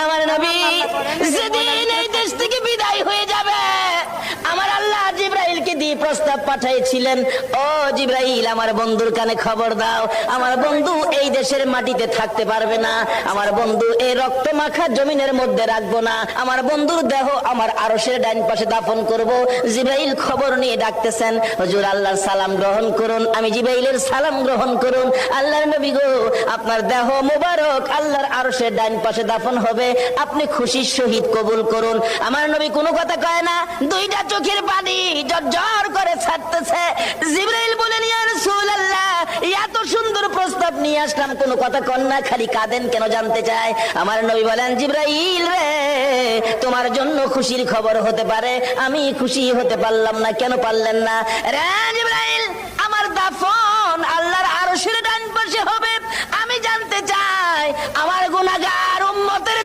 আমার নবী যেদিন এই দেশ থেকে বিদায় হয়ে যাবে, আমার আল্লাহ জিবরাইলকে দিয়ে প্রস্তাব পাঠিয়েছিলেন, ও জিবরাইল, আমার বন্ধুর কানে খবর দাও, আমার বন্ধু এই দেশের মাটিতে থাকতে পারবে না, আমার বন্ধু এই রক্ত মাখা জমিনের মধ্যে রাখবো না, আমার বন্ধুর দেহ আমার আরশের ডান পাশে দাফন করব। জিবরাইল খবর নিয়ে ডাকতেছেন, হুজুর আল্লাহর সালাম গ্রহণ করুন। আমি জিবরাইলের সালাম গ্রহণ করুন। আল্লাহর নবী গো, আপনার দেহ মোবারক আল্লাহর আরশের ডান পাশে দাফন হবে, আপনি খুশির সহিত কবুল করুন। আমার নবী কোনো কথা কয় না, দুইটা চোখের পানি ঝরঝর করে ছাড়তেছে। জিবরাইল বলেন, ইয়া রাসূলুল্লাহ, এত সুন্দর প্রস্তাব নিয়ে আসলাম, কোনো কথা কন না, খালি কাঁদেন কেন জানতে চায়। আমার নবী বলেন, জিবরাইল রে, তোমার জন্য খুশির খবর হতে পারে, আমি খুশি হতে পারলাম না, কেন পারলেন না রে জিবরাইল?